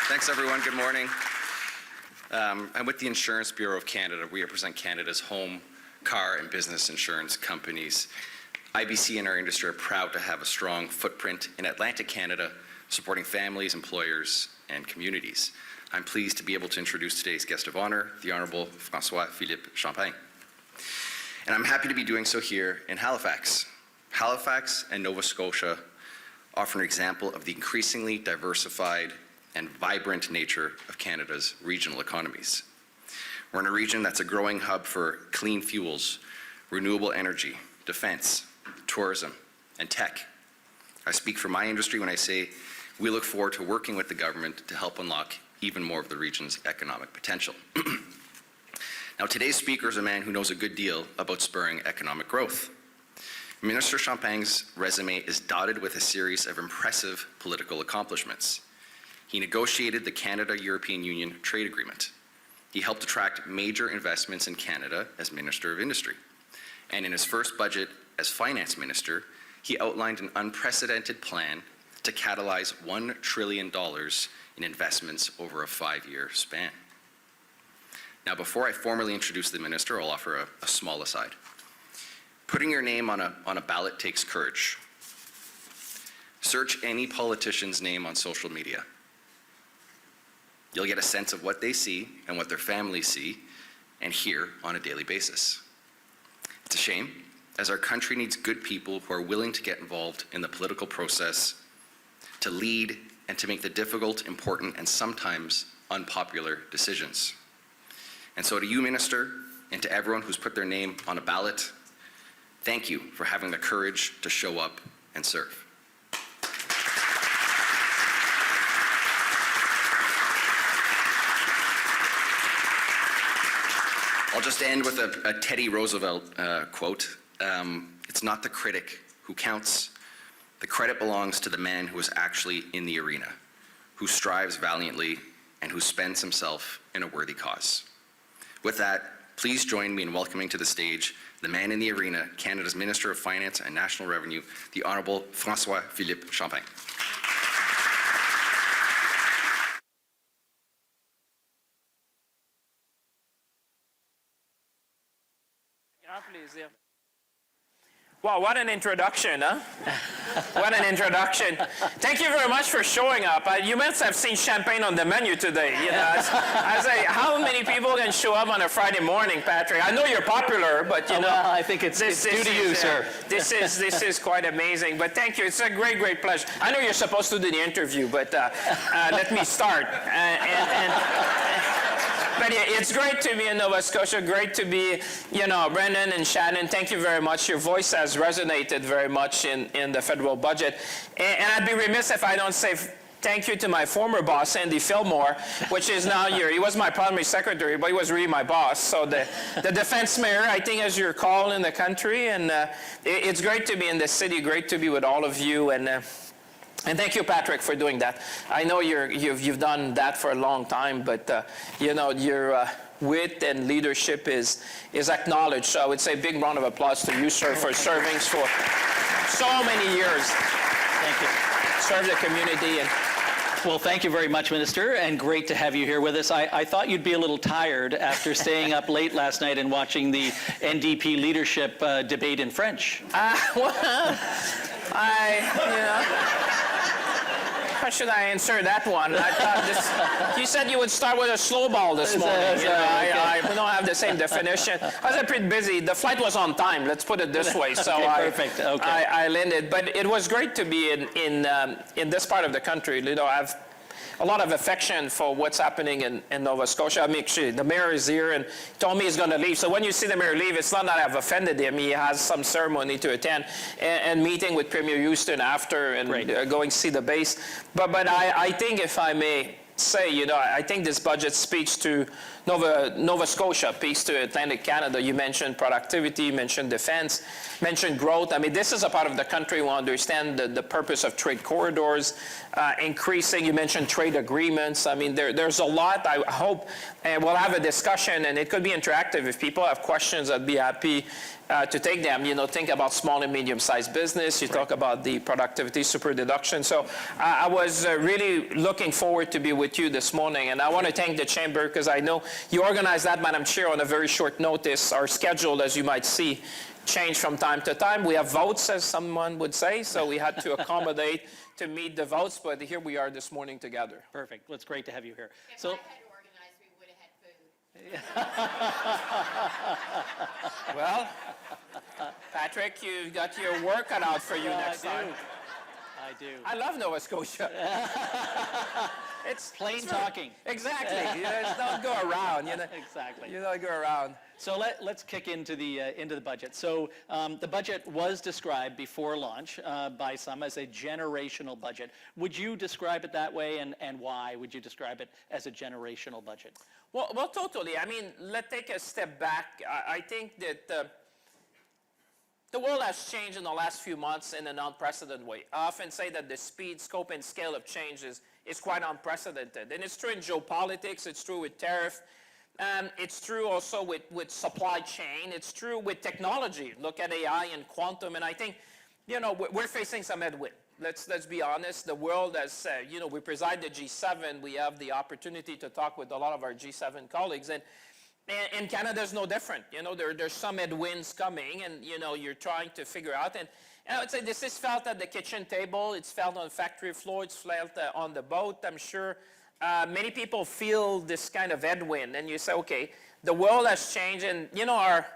Thanks, everyone. Good morning. I'm with the Insurance Bureau of Canada. We represent Canada's home, car, and business insurance companies. IBC and our industry are proud to have a strong footprint in Atlantic Canada, supporting families, employers, and communities. I'm pleased to be able to introduce today's guest of honor, the Honorable François-Philippe Champagne. And I'm happy to be doing so here in Halifax. Halifax and Nova Scotia offer an example of the increasingly diversified and vibrant nature of Canada's regional economies. We're in a region that's a growing hub for clean fuels, renewable energy, defense, tourism, and tech. I speak for my industry when I say we look forward to working with the government to help unlock even more of the region's economic potential. Now, today's speaker is a man who knows a good deal about spurring economic growth. Minister Champagne's resume is dotted with a series of impressive political accomplishments. He negotiated the Canada-European Union trade agreement. He helped attract major investments in Canada as Minister of Industry. And in his first budget as Finance Minister, he outlined an unprecedented plan to catalyze $1 trillion in investments over a 5-year span. Now, before I formally introduce the minister, I'll offer a small aside. Putting your name on a ballot takes courage. Search any politician's name on social media. You'll get a sense of what they see and what their families see and hear on a daily basis. It's a shame, as our country needs good people who are willing to get involved in the political process, to lead, and to make the difficult, important, and sometimes unpopular decisions. And so to you, Minister, and to everyone who's put their name on a ballot, thank you for having the courage to show up and serve. I'll just end with a Teddy Roosevelt quote. It's not the critic who counts. The credit belongs to the man who is actually in the arena, who strives valiantly, and who spends himself in a worthy cause. With that, please join me in welcoming to the stage the man in the arena, Canada's Minister of Finance and National Revenue, the Honourable François-Philippe Champagne. Wow, what an introduction, huh? What an introduction. Thank you very much for showing up. You must have seen champagne on the menu today. You know, I say, how many people can show up on a Friday morning, Patrick? I know you're popular, but you know. Well, I think it's due to you, sir. This is quite amazing, but thank you. It's a great, great pleasure. I know you're supposed to do the interview, but let me start. But it's great to be in Nova Scotia, great to be, you know, Brendan and Shannon, thank you very much. Your voice has resonated very much in the federal budget. And I'd be remiss if I don't say thank you to my former boss, Andy Fillmore, which is now he was my primary secretary, but he was really my boss. So the defense mayor, I think, is your call in the country. And it's great to be in the city, great to be with all of you. And thank you, Patrick, for doing that. I know you've done that for a long time, but you know, your wit and leadership is acknowledged. So I would say a big round of applause to you, sir, for serving for so many years. Thank you. Serve the community. Well, thank you very much, Minister, and great to have you here with us. I thought you'd be a little tired after staying up late last night and watching the NDP leadership debate in French. Well, how should I answer that one? I thought you said you would start with a slow ball this morning. We don't have the same definition. I was pretty busy. The flight was on time, let's put it this way. So okay, perfect. Okay. I landed. But it was great to be in this part of the country. You know, I have a lot of affection for what's happening in Nova Scotia. I mean, actually, the mayor is here and told me he's going to leave. So when you see the mayor leave, it's not that I've offended him. He has some ceremony to attend and meeting with Premier Houston after and going to see the base. But I think, if I may say, you know, I think this budget speaks to Nova Scotia, speaks to Atlantic Canada. You mentioned productivity, you mentioned defense, mentioned growth. I mean, this is a part of the country we understand the purpose of trade corridors, increasing. You mentioned trade agreements. I mean, there's a lot. I hope, and we'll have a discussion, and it could be interactive. If people have questions, I'd be happy to take them. You know, think about small and medium-sized business. You talk about the productivity super deduction. So I was really looking forward to be with with you this morning. And I want to thank the Chamber because I know you organized that, Madam Chair, on a very short notice. Our schedule, as you might see, changed from time to time. We have votes, as someone would say, so we had to accommodate to meet the votes, but here we are this morning together. Perfect. Well, it's great to have you here. If I had organized, we would have had food. Well, Patrick, you got your work cut out for you next time. I do. I love Nova Scotia. It's Plain very- talking. Exactly. You know, it's don't go around. You know, Exactly. you don't go around. So let's kick into the budget. So the budget was described before launch by some as a generational budget. Would you describe it that way, and why would you describe it as a generational budget? Well, totally. I mean, let's take a step back. I think that the world has changed in the last few months in an unprecedented way. I often say that the speed, scope, and scale of change is quite unprecedented. And it's true in geopolitics, it's true with tariff, it's true also with supply chain, it's true with technology. Look at AI and quantum, and I think, you know, we're facing some headwind. Let's be honest. The world has, you know, we preside the G7, we have the opportunity to talk with a lot of our G7 colleagues, and Canada's no different. You know, there's some headwinds coming, and, you know, you're trying to figure out. And I would say this is felt at the kitchen table. It's felt on the factory floor. It's felt on the boat, I'm sure. Many people feel this kind of headwind, and you say, okay, the world has changed, and, you know, our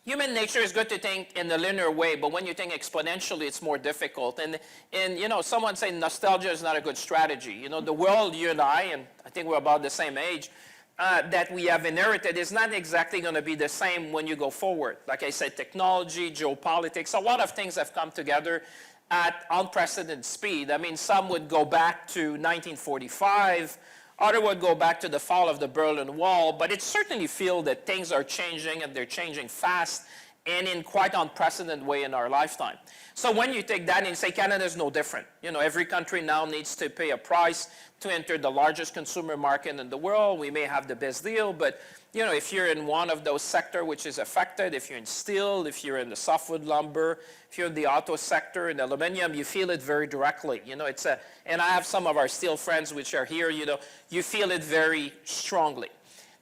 human nature is good to think in a linear way, but when you think exponentially, it's more difficult. And you know, someone say nostalgia is not a good strategy. You know, the world you and I think we're about the same age, that we have inherited is not exactly going to be the same when you go forward. Like I said, technology, geopolitics, a lot of things have come together at unprecedented speed. I mean, some would go back to 1945, others would go back to the fall of the Berlin Wall, but it certainly feels that things are changing, and they're changing fast and in quite unprecedented way in our lifetime. So when you take that and you say Canada's no different, you know, every country now needs to pay a price to enter the largest consumer market in the world. We may have the best deal, but, you know, if you're in one of those sectors which is affected, if you're in steel, if you're in the softwood lumber, if you're in the auto sector, in aluminum, you feel it very directly. You know, and I have some of our steel friends which are here, you know, you feel it very strongly.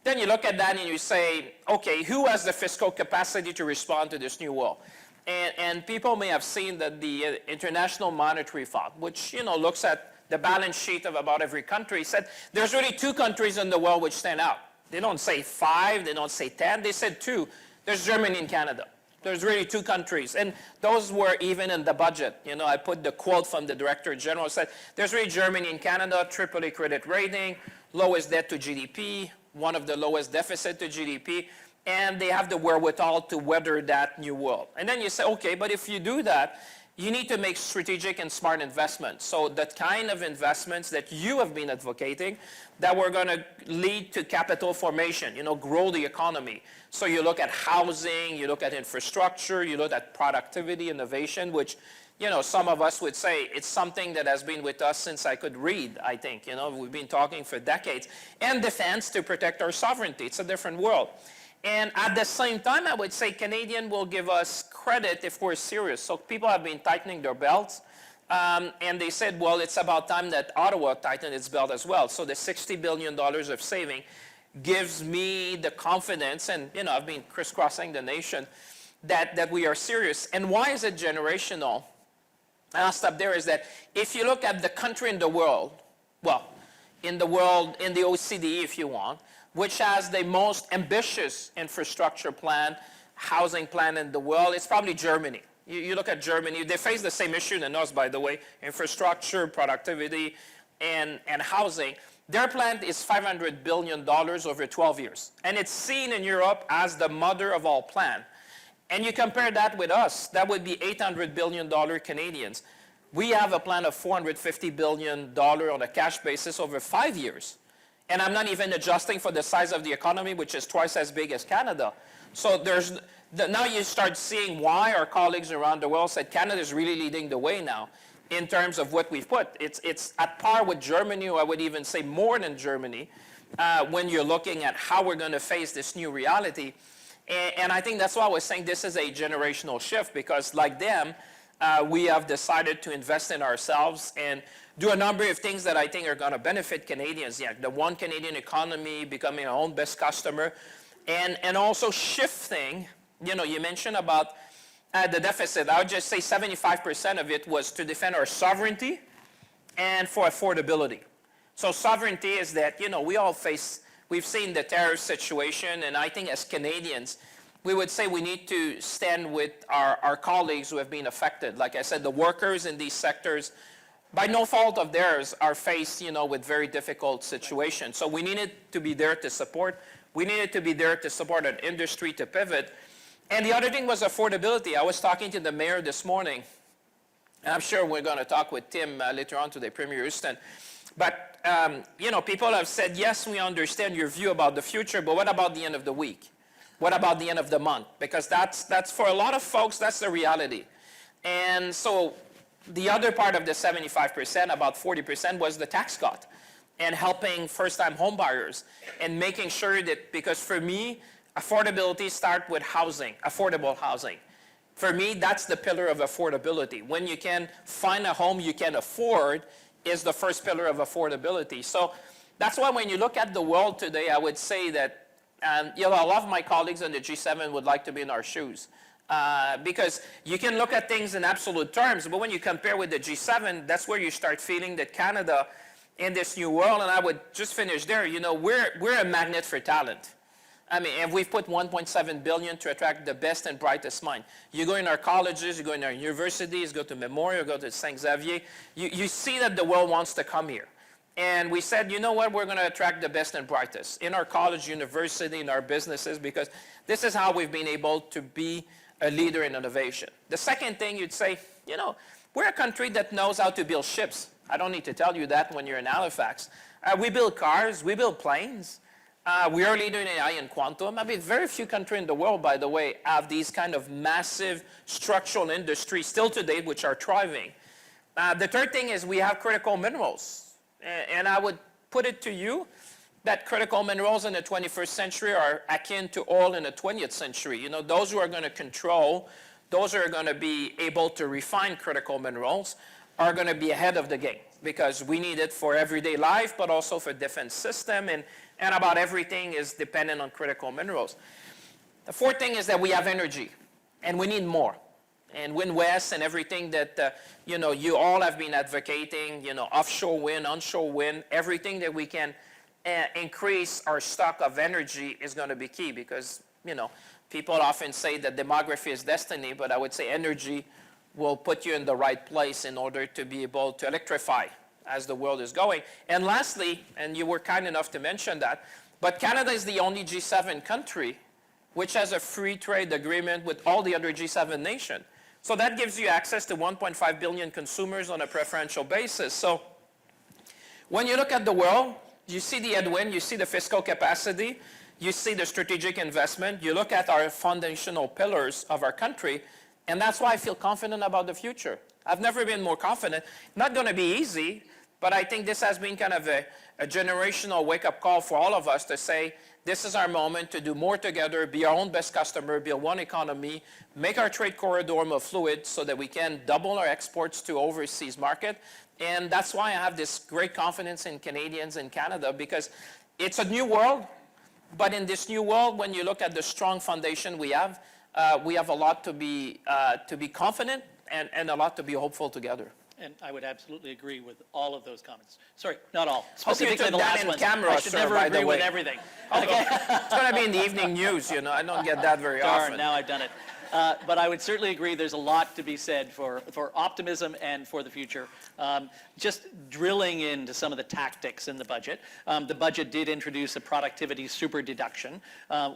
Then you look at that and you say, okay, who has the fiscal capacity to respond to this new world? And people may have seen that the International Monetary Fund, which, you know, looks at the balance sheet of about every country, said there's really 2 countries in the world which stand out. They don't say 5, they don't say 10, they said 2. There's Germany and Canada. There's really 2 countries. And those were even in the budget. You know, I put the quote from the Director General, said there's really Germany and Canada, AAA credit rating, lowest debt to GDP, one of the lowest deficit to GDP, and they have the wherewithal to weather that new world. And then you say, okay, but if you do that, you need to make strategic and smart investments. So the kind of investments that you have been advocating that were going to lead to capital formation, you know, grow the economy. So you look at housing, you look at infrastructure, you look at productivity, innovation, which, you know, some of us would say it's something that has been with us since I could read, I think. You know, we've been talking for decades. And defense to protect our sovereignty. It's a different world. And at the same time, I would say Canadian will give us credit if we're serious. So people have been tightening their belts. And they said, well, it's about time that Ottawa tightened its belt as well. So the $60 billion of saving gives me the confidence, and, you know, I've been crisscrossing the nation, that we are serious. And why is it generational? And I'll stop there, is that if you look at the country in the world, well, in the OECD, if you want, which has the most ambitious infrastructure plan, housing plan in the world, it's probably Germany. You look at Germany, they face the same issue than us, by the way, infrastructure, productivity, and housing. Their plan is $500 billion over 12 years. And it's seen in Europe as the mother of all plans. And you compare that with us, that would be $800 billion Canadians. We have a plan of $450 billion on a cash basis over 5 years. And I'm not even adjusting for the size of the economy, which is twice as big as Canada. So now you start seeing why our colleagues around the world said Canada is really leading the way now in terms of what we've put. It's at par with Germany, or I would even say more than Germany, when you're looking at how we're going to face this new reality. And I think that's why I was saying this is a generational shift, because like them, we have decided to invest in ourselves and do a number of things that I think are going to benefit Canadians. Yeah, the one Canadian economy, becoming our own best customer, and also shifting, you mentioned about the deficit. I would just say 75% of it was to defend our sovereignty and for affordability. So sovereignty is that, we've seen the tariff situation, and I think as Canadians, we would say we need to stand with our colleagues who have been affected. Like I said, the workers in these sectors, by no fault of theirs, are faced, with very difficult situations. So we needed to be there to support. We needed to be there to support an industry to pivot. And the other thing was affordability. I was talking to the mayor this morning, and I'm sure we're going to talk with Tim later on today, Premier Houston. But, people have said, yes, we understand your view about the future, but what about the end of the week? What about the end of the month? Because that's for a lot of folks, that's the reality. And so the other part of the 75%, about 40%, was the tax cut and helping first-time home buyers and making sure that, because for me, affordability starts with housing, affordable housing. For me, that's the pillar of affordability. When you can find a home you can afford is the first pillar of affordability. So that's why when you look at the world today, I would say that, a lot of my colleagues on the G7 would like to be in our shoes. Because you can look at things in absolute terms, but when you compare with the G7, that's where you start feeling that Canada in this new world, and I would just finish there, we're a magnet for talent. And we've put $1.7 billion to attract the best and brightest mind. You go in our colleges, you go in our universities, go to Memorial, go to St. Xavier, you see that the world wants to come here. And we said, you know what, we're going to attract the best and brightest in our college, university, in our businesses, because this is how we've been able to be a leader in innovation. The second thing you'd say, we're a country that knows how to build ships. I don't need to tell you that when you're in Halifax. We build cars, we build planes. We are a leader in AI and quantum. Very few countries in the world, by the way, have these kind of massive structural industries still today which are thriving. The third thing is we have critical minerals. And I would put it to you that critical minerals in the 21st century are akin to oil in the 20th century. Those who are going to control, those who are going to be able to refine critical minerals are going to be ahead of the game because we need it for everyday life, but also for defense system, and about everything is dependent on critical minerals. The fourth thing is that we have energy, and we need more. And Wind West and everything that, you all have been advocating, offshore wind, onshore wind, everything that we can increase our stock of energy is going to be key because, people often say that demography is destiny, but I would say energy will put you in the right place in order to be able to electrify as the world is going. And lastly, and you were kind enough to mention that, but Canada is the only G7 country which has a free trade agreement with all the other G7 nations. So that gives you access to 1.5 billion consumers on a preferential basis. So when you look at the world, you see the headwind, you see the fiscal capacity, you see the strategic investment, you look at our foundational pillars of our country, and that's why I feel confident about the future. I've never been more confident. Not going to be easy, but I think this has been kind of a generational wake-up call for all of us to say, this is our moment to do more together, be our own best customer, build one economy, make our trade corridor more fluid so that we can double our exports to overseas market. And that's why I have this great confidence in Canadians and Canada, because it's a new world. But in this new world, when you look at the strong foundation we have a lot to be confident and a lot to be hopeful together. And I would absolutely agree with all of those comments. Sorry, not all. Hope you Specifically took the that last in one. camera, I should sir, never by the agree with way. everything. It's going to be in the evening news, I don't get that very Darn, often. now I've done it. But I would certainly agree there's a lot to be said for optimism and for the future. Just drilling into some of the tactics in the budget did introduce a productivity super deduction,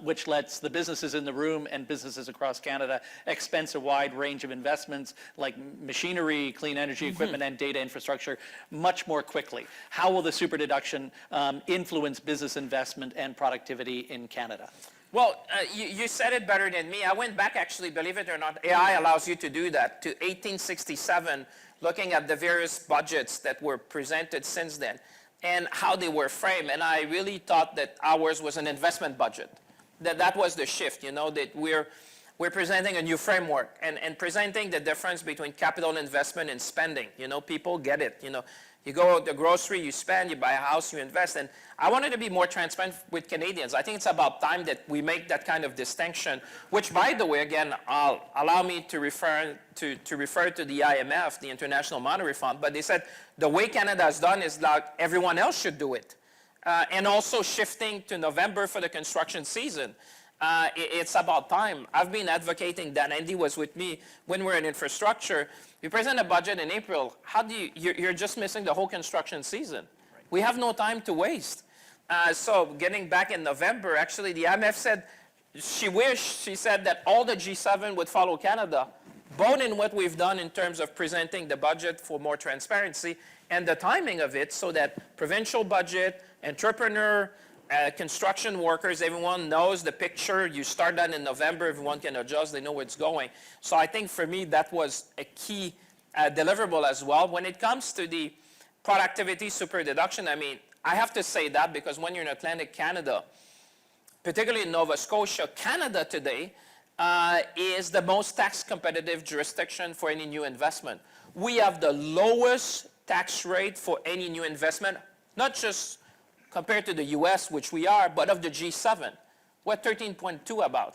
which lets the businesses in the room and businesses across Canada expense a wide range of investments like machinery, clean energy equipment, and data infrastructure much more quickly. How will the super deduction influence business investment and productivity in Canada? Well, you said it better than me. I went back, actually, believe it or not, AI allows you to do that, to 1867, looking at the various budgets that were presented since then and how they were framed. And I really thought that ours was an investment budget, that was the shift, that we're presenting a new framework and presenting the difference between capital investment and spending. People get it. You go to the grocery, you spend, you buy a house, you invest. And I wanted to be more transparent with Canadians. I think it's about time that we make that kind of distinction, which, by the way, again, allow me to refer to the IMF, the International Monetary Fund. But they said the way Canada has done is that everyone else should do it. And also shifting to November for the construction season. It's about time. I've been advocating that. Andy was with me when we're in infrastructure. We present a budget in April. How do you're just missing the whole construction season. Right. We have no time to waste. So getting back in November, actually the IMF said she said that all the G7 would follow Canada, both in what we've done in terms of presenting the budget for more transparency and the timing of it, so that provincial budget, entrepreneur, construction workers, everyone knows the picture. You start that in November, everyone can adjust, they know where it's going. So I think for me that was a key deliverable as well. When it comes to the productivity super deduction, I mean, I have to say that because when you're in Atlantic Canada, particularly in Nova Scotia, Canada today is the most tax competitive jurisdiction for any new investment. We have the lowest tax rate for any new investment, not just compared to the US, which we are, but of the G7. We're 13.2 about.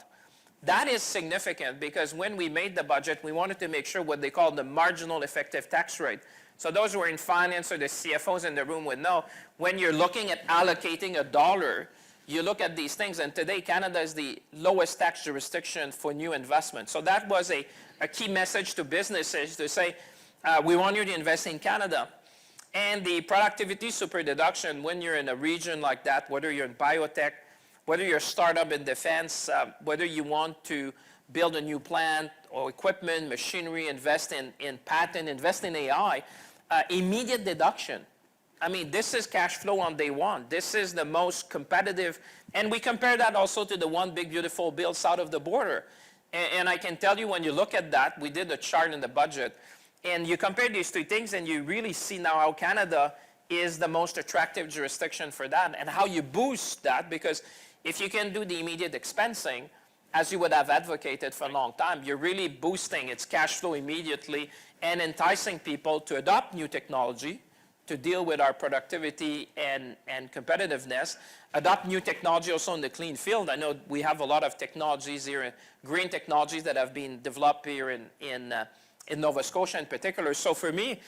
That is significant because when we made the budget, we wanted to make sure what they call the marginal effective tax rate. So those who are in finance or the CFOs in the room would know, when you're looking at allocating a dollar, you look at these things, and today Canada is the lowest tax jurisdiction for new investment. So that was a key message to businesses to say, we want you to invest in Canada. And the productivity super deduction, when you're in a region like that, whether you're in biotech, whether you're a startup in defense, whether you want to build a new plant or equipment, machinery, invest in patent, invest in AI, immediate deduction. I mean, this is cash flow on day one. This is the most competitive. And we compare that also to the one big beautiful bill south of the border. And I can tell you when you look at that, we did a chart in the budget, and you compare these two things and you really see now how Canada is the most attractive jurisdiction for that and how you boost that, because if you can do the immediate expensing, as you would have advocated for a long time, you're really boosting its cash flow immediately and enticing people to adopt new technology to deal with our productivity and competitiveness, adopt new technology also in the clean field. I know we have a lot of technologies here, green technologies that have been developed here in Nova Scotia in particular. So for me,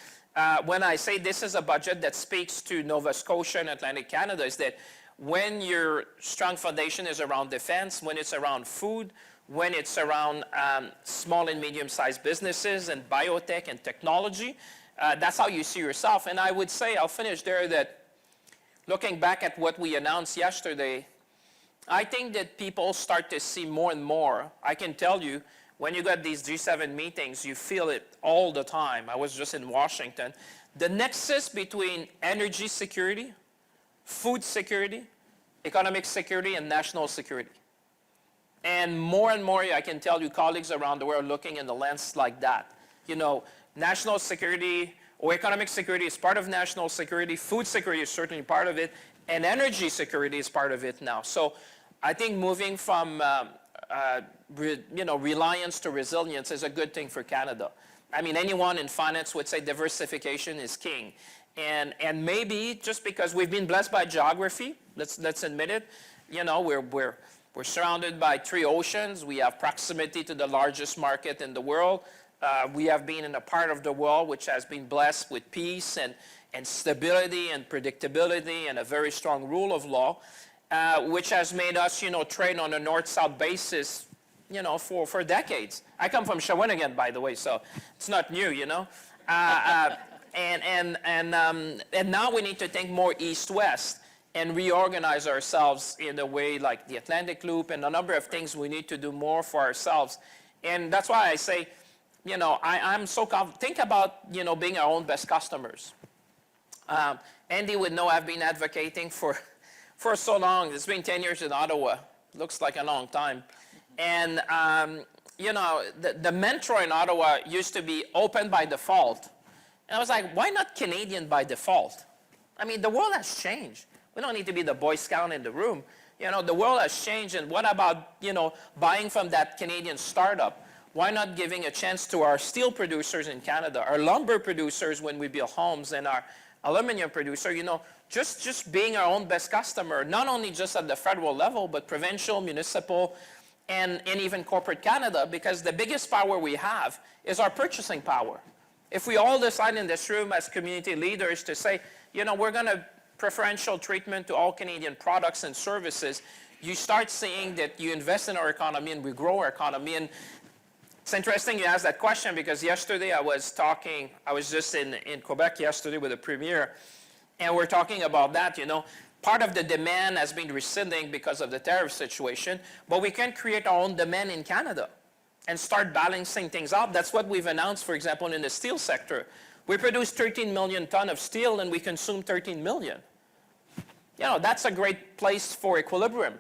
when I say this is a budget that speaks to Nova Scotia and Atlantic Canada, is that when your strong foundation is around defense, when it's around food, when it's around small and medium-sized businesses and biotech and technology, that's how you see yourself. And I would say, I'll finish there, that looking back at what we announced yesterday, I think that people start to see more and more. I can tell you, when you got these G7 meetings, you feel it all the time. I was just in Washington. The nexus between energy security, food security, economic security, and national security. And more, I can tell you, colleagues around the world looking in the lens like that. You know, national security or economic security is part of national security, food security is certainly part of it, and energy security is part of it now. So I think moving from reliance to resilience is a good thing for Canada. I mean, anyone in finance would say diversification is king. And maybe just because we've been blessed by geography, let's admit it, you know, we're surrounded by 3 oceans. We have proximity to the largest market in the world. We have been in a part of the world which has been blessed with peace and stability and predictability and a very strong rule of law, which has made us, you know, trade on a north-south basis, you know, for decades. I come from Shawinigan, by the way, so it's not new, you know. And now we need to think more east-west and reorganize ourselves in a way like the Atlantic Loop and a number of things we need to do more for ourselves. And that's why I say, you know, I'm so confident. Think about, you know, being our own best customers. Andy would know I've been advocating for so long. It's been 10 years in Ottawa. Looks like a long time. And, you know, the Metro in Ottawa used to be open by default. And I was like, why not Canadian by default? I mean, the world has changed. We don't need to be the Boy Scout in the room. You know, the world has changed, and what about, you know, buying from that Canadian startup? Why not giving a chance to our steel producers in Canada, our lumber producers when we build homes, and aluminum producer, just being our own best customer, not only just at the federal level, but provincial, municipal, and even corporate Canada, because the biggest power we have is our purchasing power. If we all decide in this room as community leaders to say, we're going to preferential treatment to all Canadian products and services, you start seeing that you invest in our economy and we grow our economy. And it's interesting you asked that question, because yesterday I was just in Quebec yesterday with the Premier, and we're talking about that, Part of the demand has been receding because of the tariff situation, but we can create our own demand in Canada and start balancing things out. That's what we've announced, for example, in the steel sector. We produce 13 million tons of steel and we consume 13 million. That's a great place for equilibrium.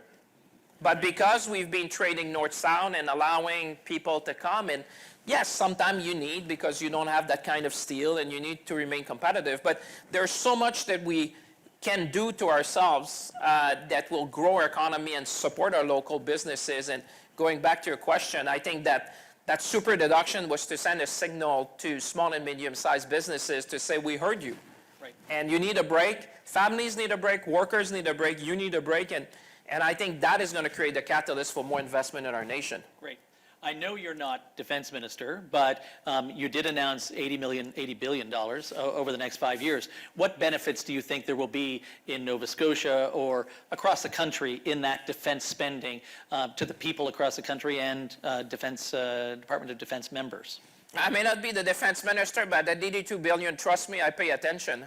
But because we've been trading north-south and allowing people to come in, yes, sometimes you need, because you don't have that kind of steel and you need to remain competitive, but there's so much that we can do to ourselves that will grow our economy and support our local businesses. And going back to your question, I think that super deduction was to send a signal to small and medium-sized businesses to say, we heard you. Right. And you need a break. Families need a break. Workers need a break. You need a break. And I think that is going to create the catalyst for more investment in our nation. Great. I know you're not defense minister, but you did announce $80 billion over the next 5 years. What benefits do you think there will be in Nova Scotia or across the country in that defense spending to the people across the country and Department of Defense members? I may not be the defense minister, but at $82 billion, trust me, I pay attention.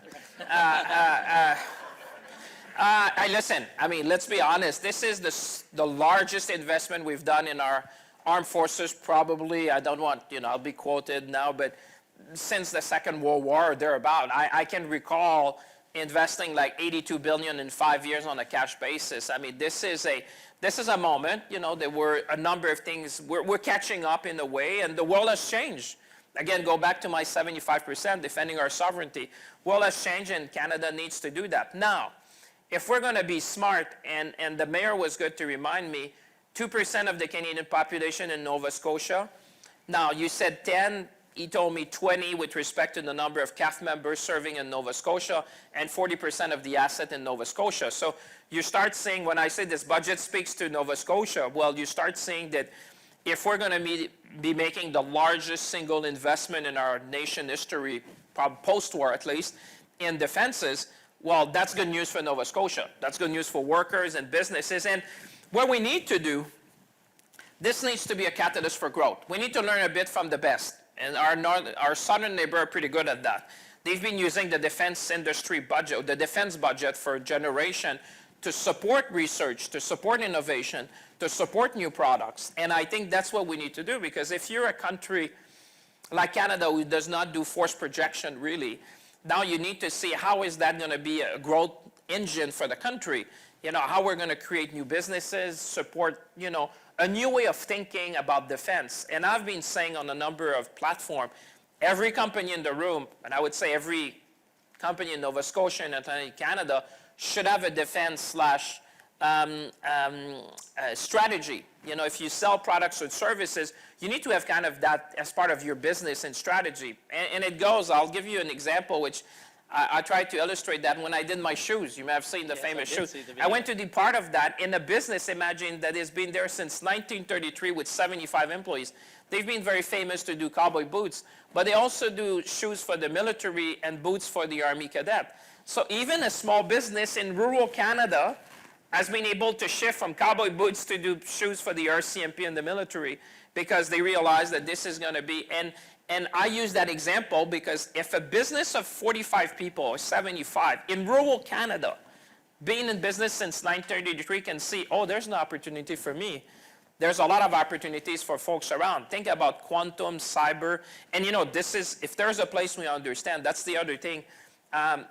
Listen, let's be honest. This is the largest investment we've done in our armed forces, probably. I don't want, I'll be quoted now, but since the Second World War or thereabout, I can recall investing like $82 billion in 5 years on a cash basis. This is a moment, there were a number of things. We're catching up in a way, and the world has changed. Again, go back to my 75% defending our sovereignty. World has changed, and Canada needs to do that. Now, if we're going to be smart, and the mayor was good to remind me, 2% of the Canadian population in Nova Scotia. Now, you said 10, he told me 20 with respect to the number of CAF members serving in Nova Scotia, and 40% of the asset in Nova Scotia. So you start seeing, when I say this budget speaks to Nova Scotia, well, you start seeing that if we're going to be making the largest single investment in our nation history, post-war at least, in defenses, well, that's good news for Nova Scotia. That's good news for workers and businesses. And what we need to do, this needs to be a catalyst for growth. We need to learn a bit from the best. And our southern neighbor are pretty good at that. They've been using the defense industry budget, the defense budget for a generation to support research, to support innovation, to support new products. And I think that's what we need to do, because if you're a country like Canada who does not do force projection really, now you need to see how is that going to be a growth engine for the country. How we're going to create new businesses, support, a new way of thinking about defense. And I've been saying on a number of platforms, every company in the room, and I would say every company in Nova Scotia and Canada, should have a defense strategy. If you sell products or services, you need to have kind of that as part of your business and strategy. And it goes, I'll give you an example, which I tried to illustrate that when I did my shoes. You may have seen the famous shoes. I went to be part of that in a business, imagine, that has been there since 1933 with 75 employees. They've been very famous to do cowboy boots, but they also do shoes for the military and boots for the Army cadet. So even a small business in rural Canada has been able to shift from cowboy boots to do shoes for the RCMP and the military, because they realize that this is going to be, and I use that example because if a business of 45 people or 75 in rural Canada, being in business since 1933, can see, oh, there's an opportunity for me. There's a lot of opportunities for folks around. Think about quantum, cyber, and this is, if there's a place we understand, that's the other thing.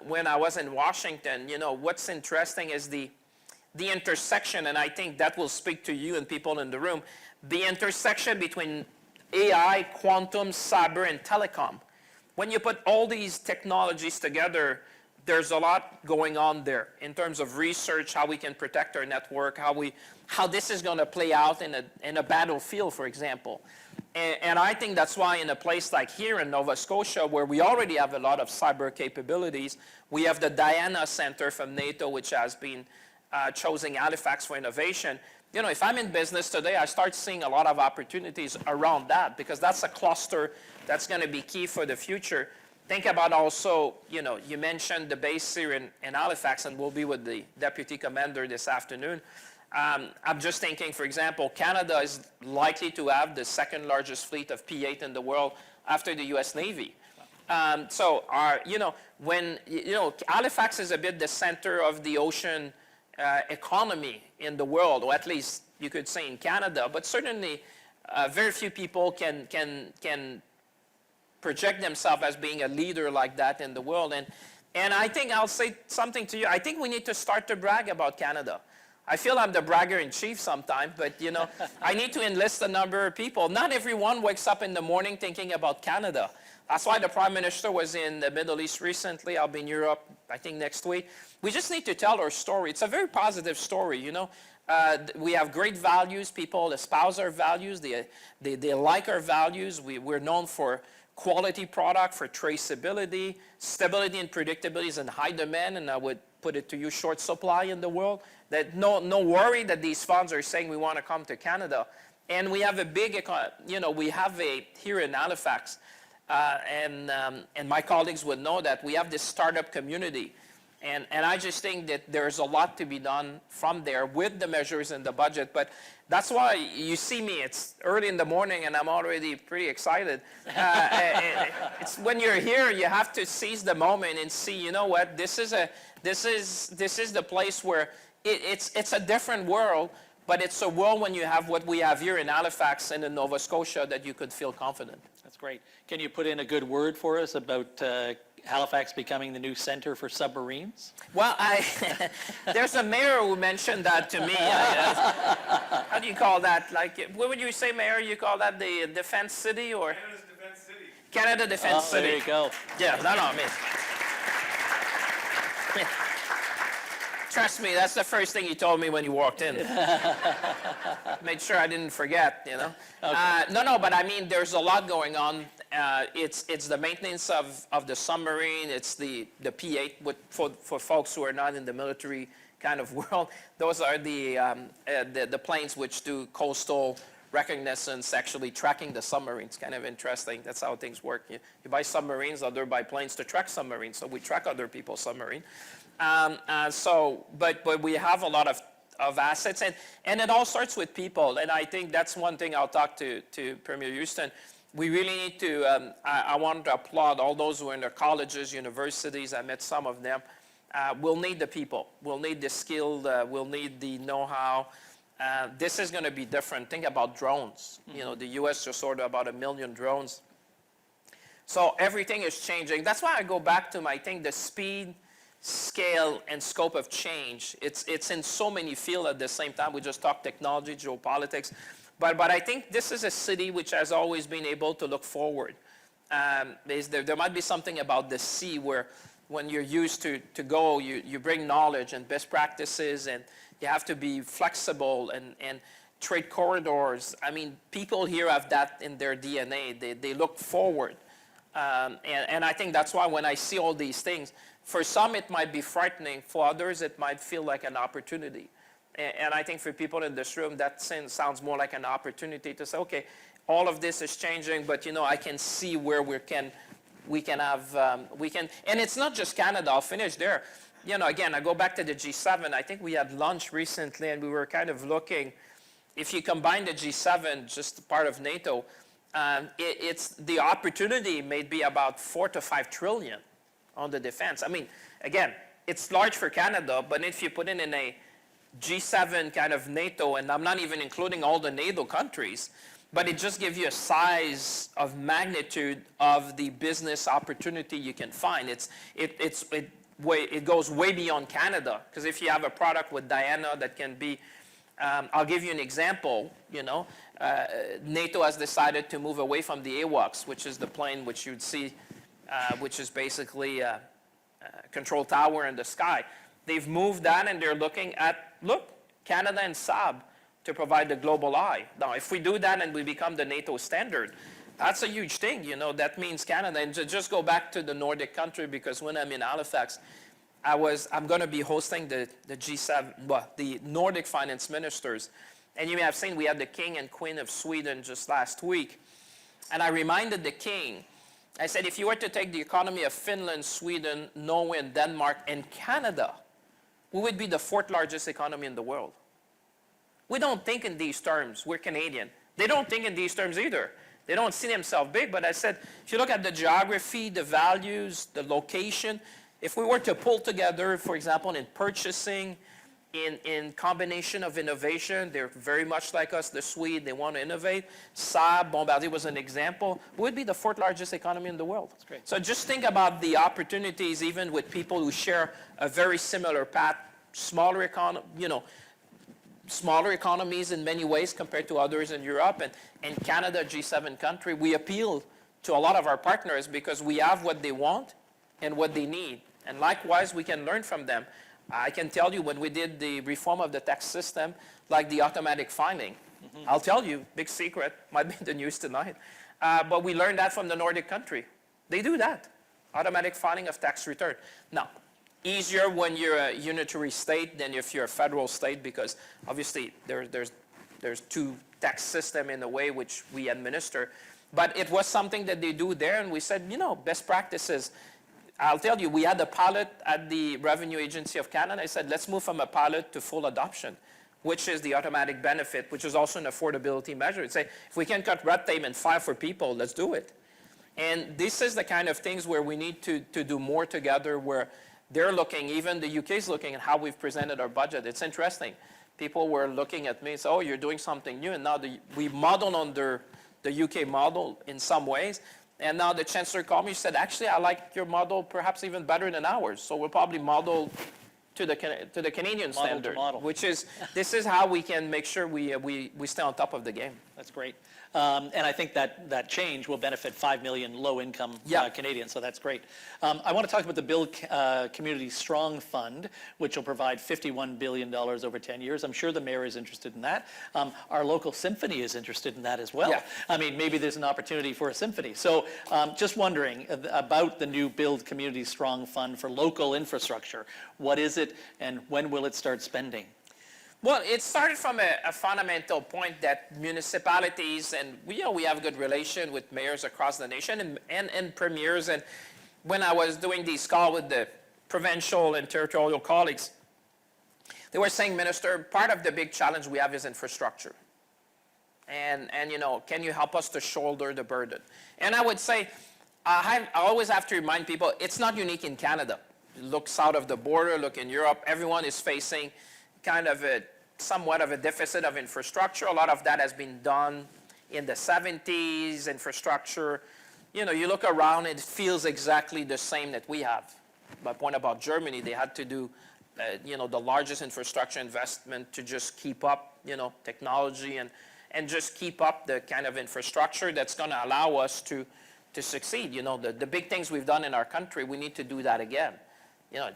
When I was in Washington, what's interesting is the intersection, and I think that will speak to you and people in the room, the intersection between AI, quantum, cyber, and telecom. When you put all these technologies together, there's a lot going on there in terms of research, how we can protect our network, how this is going to play out in a battlefield, for example. And I think that's why in a place like here in Nova Scotia, where we already have a lot of cyber capabilities, we have the Diana Center from NATO, which has been chosen Halifax for innovation. You know, if I'm in business today, I start seeing a lot of opportunities around that, because that's a cluster that's going to be key for the future. Think about also, you know, you mentioned the base here in Halifax, and we'll be with the Deputy Commander this afternoon. I'm just thinking, for example, Canada is likely to have the second largest fleet of P-8 in the world after the U.S. Navy. So, Halifax is a bit the center of the ocean economy in the world, or at least you could say in Canada, but certainly very few people can project themselves as being a leader like that in the world. And I think I'll say something to you. I think we need to start to brag about Canada. I feel I'm the bragger in chief sometimes, but you know, I need to enlist a number of people. Not everyone wakes up in the morning thinking about Canada. That's why the Prime Minister was in the Middle East recently. I'll be in Europe, I think, next week. We just need to tell our story. It's a very positive story, you know. We have great values. People espouse our values. They like our values. We're known for quality product, for traceability. Stability and predictability is in high demand, and I would put it to you, short supply in the world. That no worry that these funds are saying we want to come to Canada. And we have a big, you know, we have here in Halifax, and my colleagues would know that we have this startup community. And I just think that there's a lot to be done from there with the measures in the budget. But that's why you see me, it's early in the morning and I'm already pretty excited. It's when you're here, you have to seize the moment and see, you know what, this is the place where it's a different world, but it's a world when you have what we have here in Halifax and in Nova Scotia that you could feel confident. That's great. Can you put in a good word for us about Halifax becoming the new center for submarines? Well, there's a mayor who mentioned that to me. How do you call that? Like, what would you say, Mayor? You call that the defense city, or? Canada's defense city. Canada Defense City. There you go. Yeah, no, I mean, trust me, that's the first thing you told me when you walked in. Made sure I didn't forget, you know. Okay. No, but I mean, there's a lot going on. It's the maintenance of the submarine. It's the P-8 for folks who are not in the military kind of world. Those are the planes which do coastal reconnaissance, actually tracking the submarines. Kind of interesting. That's how things work. You buy submarines, others buy planes to track submarines. So we track other people's submarine. But we have a lot of assets, and it all starts with people. And I think that's one thing I'll talk to Premier Houston. We really need to, I want to applaud all those who are in their colleges, universities. I met some of them. We'll need the people. We'll need the skill. We'll need the know-how. This is going to be different. Think about drones. You know, the U.S. just ordered about 1 million drones. So everything is changing. That's why I go back to I think the speed, scale, and scope of change. It's in so many fields at the same time. We just talked technology, geopolitics. But I think this is a city which has always been able to look forward. There might be something about the sea where when you're used to go, you bring knowledge and best practices, and you have to be flexible and trade corridors. I mean, people here have that in their DNA. They look forward. And I think that's why when I see all these things, for some it might be frightening. For others, it might feel like an opportunity. And I think for people in this room, that sounds more like an opportunity to say, okay, all of this is changing, but you know, I can see where we can have, and it's not just Canada. I'll finish there. You know, again, I go back to the G7. I think we had lunch recently, and we were kind of looking, if you combine the G7, just part of NATO, it's the opportunity may be about 4 to 5 trillion on the defense. I mean, again, it's large for Canada, but if you put it in a G7 kind of NATO, and I'm not even including all the NATO countries, but it just gives you a size of magnitude of the business opportunity you can find. It goes way beyond Canada, because if you have a product with Diana that can be, I'll give you an example. You know, NATO has decided to move away from the AWACS, which is the plane which you'd see, which is basically a control tower in the sky. They've moved that, and they're looking at, Canada and Saab to provide the global eye. Now, if we do that and we become the NATO standard, that's a huge thing, that means Canada. And to just go back to the Nordic country, because when I'm in Halifax, I'm going to be hosting the G7, the Nordic finance ministers. And you may have seen we had the King and Queen of Sweden just last week. And I reminded the King, I said, if you were to take the economy of Finland, Sweden, Norway, and Denmark, and Canada, we would be the 4th largest economy in the world. We don't think in these terms. We're Canadian. They don't think in these terms either. They don't see themselves big, but I said, if you look at the geography, the values, the location, if we were to pull together, for example, in purchasing, in combination of innovation, they're very much like us, the Swedes, they want to innovate. Saab, Bombardier was an example. We would be the 4th largest economy in the world. That's great. So just think about the opportunities, even with people who share a very similar path, smaller economies in many ways compared to others in Europe, and Canada, G7 country, we appeal to a lot of our partners because we have what they want and what they need. And likewise, we can learn from them. I can tell you when we did the reform of the tax system, like the automatic filing, I'll tell you, big secret, might be in the news tonight, but we learned that from the Nordic country. They do that, automatic filing of tax return. Now, easier when you're a unitary state than if you're a federal state, because obviously there's 2 tax systems in a way which we administer. But it was something that they do there, and we said, best practices. I'll tell you, we had a pilot at the Revenue Agency of Canada. I said, let's move from a pilot to full adoption, which is the automatic benefit, which is also an affordability measure. It's say, if we can cut red tape and file for people, let's do it. And this is the kind of things where we need to do more together, where they're looking, even the UK is looking at how we've presented our budget. It's interesting. People were looking at me and said, oh, you're doing something new. And now we model under the UK model in some ways. And now the Chancellor called me and said, actually, I like your model perhaps even better than ours. So we'll probably model to the Canadian standard, which is, this is how we can make sure we stay on top of the game. That's great. And I think that change will benefit 5 million low-income Canadians, so that's great. I want to talk about the Build Community Strong Fund, which will provide $51 billion over 10 years. I'm sure the mayor is interested in that. Our local symphony is interested in that as well. Yeah. I mean, maybe there's an opportunity for a symphony. So just wondering about the new Build Community Strong Fund for local infrastructure. What is it, and when will it start spending? Well, it started from a fundamental point that municipalities, and we have a good relation with mayors across the nation and premiers. And when I was doing these calls with the provincial and territorial colleagues, they were saying, Minister, part of the big challenge we have is infrastructure. And can you help us to shoulder the burden? And I would say, I always have to remind people, it's not unique in Canada. Look south of the border, look in Europe, everyone is facing kind of somewhat of a deficit of infrastructure. A lot of that has been done in the 70s, infrastructure. You look around, it feels exactly the same that we have. My point about Germany, they had to do, the largest infrastructure investment to just keep up, technology and just keep up the kind of infrastructure that's going to allow us to succeed. The big things we've done in our country, we need to do that again.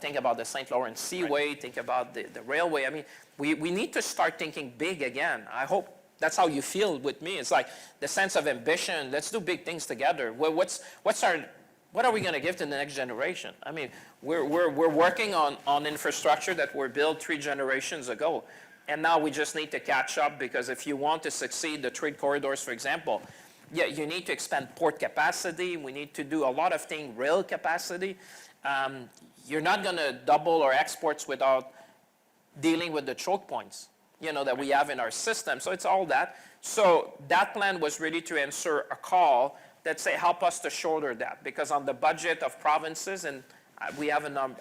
Think about the St. Lawrence Seaway, right. Think about the railway. I mean, we need to start thinking big again. I hope that's how you feel with me. It's like the sense of ambition. Let's do big things together. What are we going to give to the next generation? I mean, we're working on infrastructure that were built 3 generations ago. And now we just need to catch up, because if you want to succeed, the trade corridors, for example, you need to expand port capacity. We need to do a lot of things, rail capacity. You're not going to double our exports without dealing with the choke points, that we have in our system. So it's all that. So that plan was really to answer a call that say, help us to shoulder that. Because on the budget of provinces, and we have a number,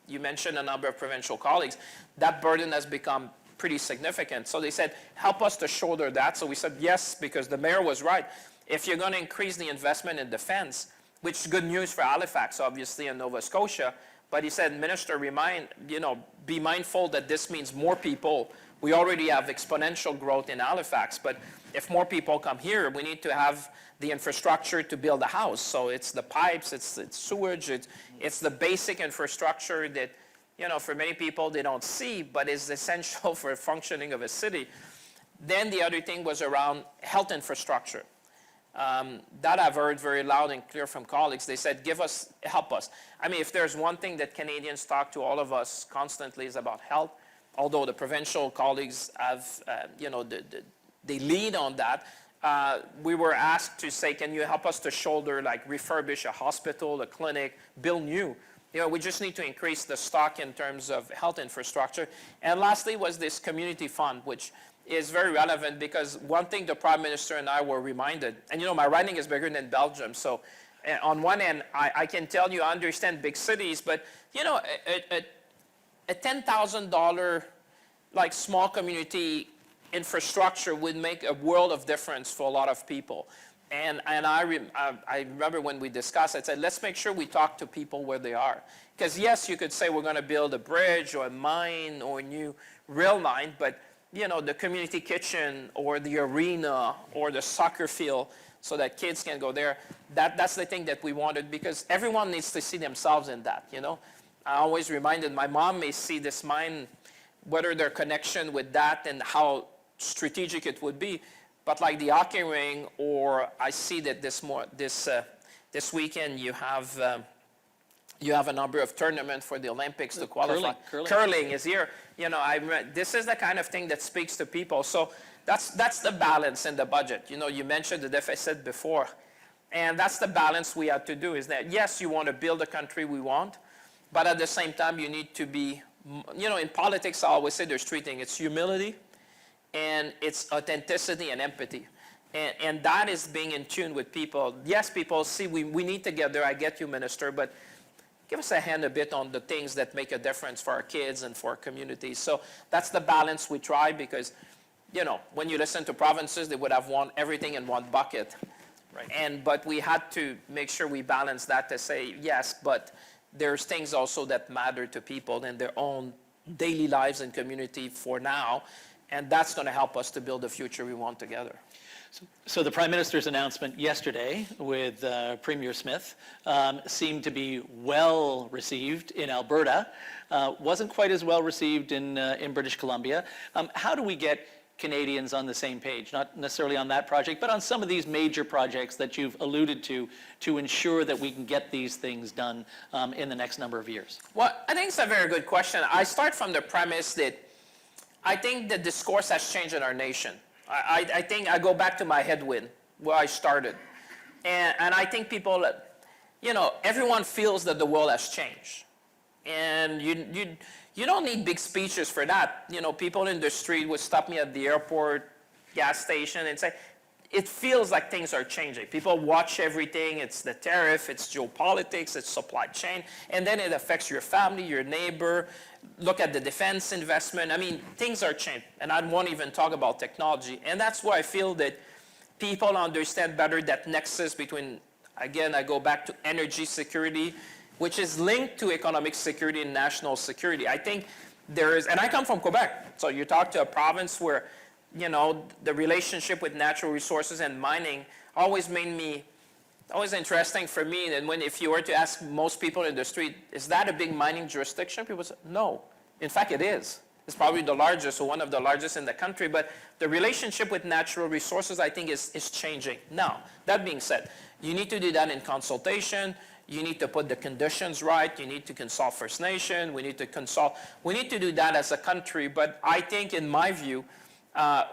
you mentioned a number of provincial colleagues, that burden has become pretty significant. So they said, help us to shoulder that. So we said, yes, because the mayor was right. If you're going to increase the investment in defense, which is good news for Halifax, obviously, and Nova Scotia. But he said, Minister, be mindful that this means more people. We already have exponential growth in Halifax, but if more people come here, we need to have the infrastructure to build a house. So it's the pipes, it's sewage, it's the basic infrastructure that, for many people they don't see, but is essential for functioning of a city. Then the other thing was around health infrastructure. That I've heard very loud and clear from colleagues. They said, help us. I mean, if there's one thing that Canadians talk to all of us constantly is about health, although the provincial colleagues have, they lead on that. We were asked to say, can you help us to shoulder, like refurbish a hospital, a clinic, build new? We just need to increase the stock in terms of health infrastructure. And lastly was this community fund, which is very relevant because one thing the Prime Minister and I were reminded, and my writing is bigger than Belgium, so on one end, I can tell you I understand big cities, but a $10,000 like small community infrastructure would make a world of difference for a lot of people. And I remember when we discussed, I said, let's make sure we talk to people where they are. Because yes, you could say we're going to build a bridge or a mine or a new rail line, but the community kitchen or the arena or the soccer field so that kids can go there, that's the thing that we wanted because everyone needs to see themselves in that, I always reminded my mom may see this mine, whether their connection with that and how strategic it would be, but like the hockey ring, or I see that this weekend you have a number of tournaments for the Olympics to qualify. Curling is here. This is the kind of thing that speaks to people. So that's the balance in the budget. You mentioned the deficit before, and that's the balance we have to do. Is that yes, you want to build the country we want, but at the same time you need to be. In politics, I always say there's three things. It's humility, and it's authenticity and empathy. And that is being in tune with people. Yes, people see we need to get there. I get you, Minister, but give us a hand a bit on the things that make a difference for our kids and for our communities. So that's the balance we try because, when you listen to provinces, they would have everything in one bucket. Right. But we had to make sure we balance that to say, yes, but there's things also that matter to people in their own daily lives and community for now. And that's going to help us to build the future we want together. So the Prime Minister's announcement yesterday with Premier Smith seemed to be well received in Alberta, wasn't quite as well received in British Columbia. How do we get Canadians on the same page, not necessarily on that project, but on some of these major projects that you've alluded to ensure that we can get these things done in the next number of years? Well, I think it's a very good question. I start from the premise that I think the discourse has changed in our nation. I think I go back to my headwind, where I started. And I think people, everyone feels that the world has changed. And you don't need big speeches for that. People in the street would stop me at the airport, gas station, and say, it feels like things are changing. People watch everything. It's the tariff, it's geopolitics, it's supply chain, and then it affects your family, your neighbor. Look at the defense investment. I mean, things are changing, and I won't even talk about technology. And that's where I feel that people understand better that nexus between, again, I go back to energy security, which is linked to economic security and national security. I think there is, and I come from Quebec, so you talk to a province where the relationship with natural resources and mining always interesting for me. And if you were to ask most people in the street, is that a big mining jurisdiction? People say, no. In fact, it is. It's probably the largest or one of the largest in the country. But the relationship with natural resources, I think, is changing. Now, that being said, you need to do that in consultation. You need to put the conditions right. You need to consult First Nation. We need to do that as a country. But I think, in my view,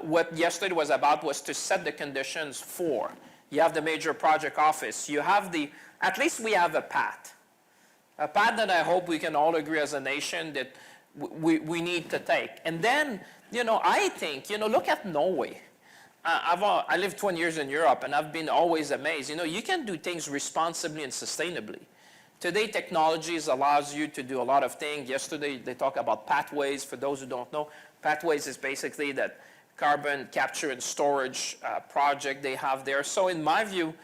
what yesterday was about was to set the conditions for. You have the major project office. You have at least we have a path that I hope we can all agree as a nation that we need to take. And then, I think, look at Norway. I lived 20 years in Europe, and I've been always amazed. You can do things responsibly and sustainably. Today, technologies allows you to do a lot of things. Yesterday, they talked about pathways. For those who don't know, pathways is basically that carbon capture and storage project they have there. So in my view,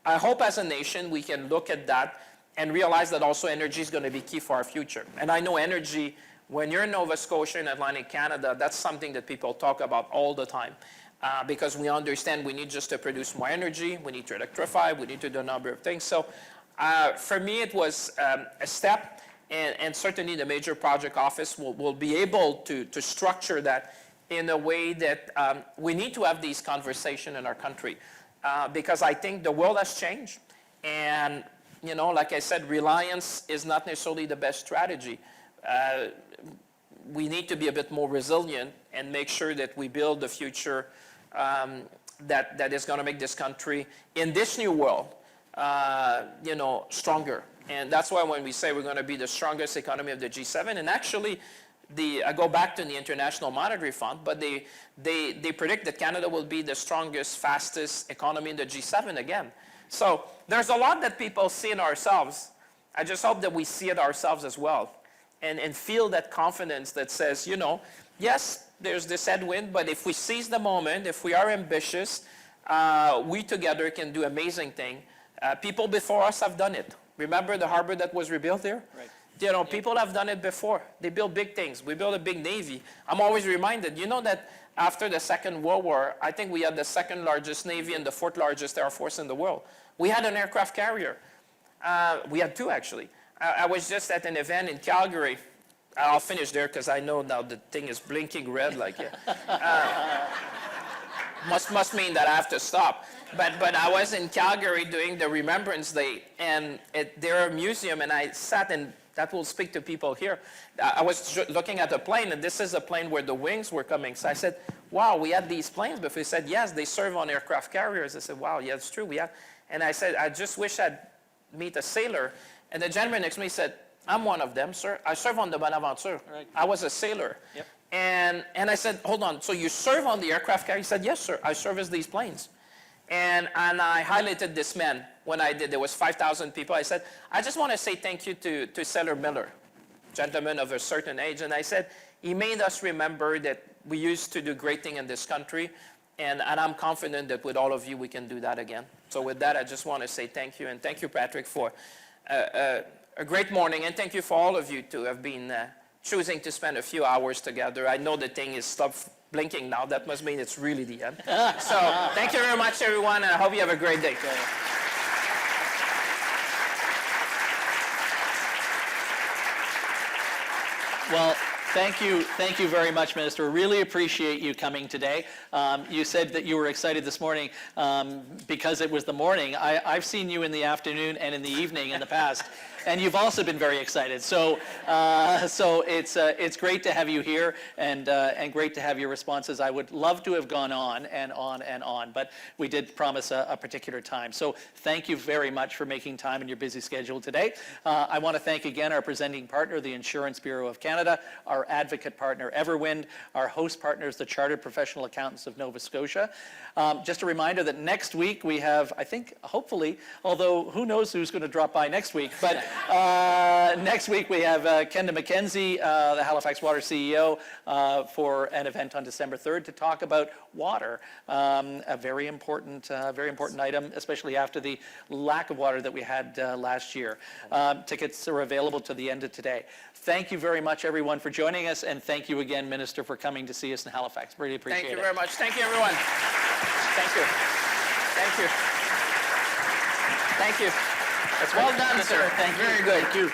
I hope as a nation we can look at that and realize that also energy is going to be key for our future. And I know energy, when you're in Nova Scotia and Atlantic Canada, that's something that people talk about all the time because we understand we need just to produce more energy, we need to electrify, we need to do a number of things. So for me, it was a step, and certainly the major project office will be able to structure that in a way that we need to have these conversations in our country because I think the world has changed. And, you know, like I said, reliance is not necessarily the best strategy. We need to be a bit more resilient and make sure that we build the future that is going to make this country, in this new world, you know, stronger. And that's why when we say we're going to be the strongest economy of the G7, and actually, I go back to the International Monetary Fund, but they predict that Canada will be the strongest, fastest economy in the G7 again. So there's a lot that people see in ourselves. I just hope that we see it ourselves as well and feel that confidence that says, you know, yes, there's this headwind, but if we seize the moment, if we are ambitious, we together can do amazing things. People before us have done it. Remember the harbor that was rebuilt there? Right. You know, people have done it before. They build big things. We built a big navy. I'm always reminded, you know that after the Second World War, I think we had the second largest navy and the fourth largest air force in the world. We had an aircraft carrier. We had two, actually. I was just at an event in Calgary. I'll finish there because I know now the thing is blinking red like it. Must mean that I have to stop. But I was in Calgary doing the Remembrance Day, and they're a museum, and I sat, and that will speak to people here. I was looking at a plane, and this is a plane where the wings were coming. So I said, wow, we had these planes before. He said, yes, they serve on aircraft carriers. I said, wow, yeah, it's true. We have. And I said, I just wish I'd meet a sailor. And the gentleman next to me said, I'm one of them, sir. I serve on the Bonaventure. Right. I was a sailor. Yep. And I said, hold on, so you serve on the aircraft carrier? He said, yes, sir. I service these planes. And I highlighted this man when I did. There was 5,000 people. I said, I just want to say thank you to Sailor Miller, gentleman of a certain age. And I said, he made us remember that we used to do great things in this country. And I'm confident that with all of you, we can do that again. So with that, I just want to say thank you. And thank you, Patrick, for a great morning. And thank you for all of you to have been choosing to spend a few hours together. I know the thing is stopped blinking now. That must mean it's really the end. So thank you very much, everyone, and I hope you have a great day. Well, thank you very much, Minister. Really appreciate you coming today. You said that you were excited this morning because it was the morning. I've seen you in the afternoon and in the evening in the past, and you've also been very excited. So it's great to have you here and great to have your responses. I would love to have gone on and on and on, but we did promise a particular time. So thank you very much for making time in your busy schedule today. I want to thank again our presenting partner, the Insurance Bureau of Canada, our advocate partner, Everwind, our host partners, the Chartered Professional Accountants of Nova Scotia. Just a reminder that next week we have, I think, hopefully, although who knows who's going to drop by next week, but next week we have Kenda McKenzie, the Halifax Water CEO, for an event on December 3rd to talk about water, a very important item, especially after the lack of water that we had last year. Tickets are available to the end of today. Thank you very much, everyone, for joining us, and thank you again, Minister, for coming to see us in Halifax. Really appreciate it. Thank you very much. Thank you, everyone. Thank you. Thank you. Thank you. Well done, sir. Thank you. Very good. Thank you.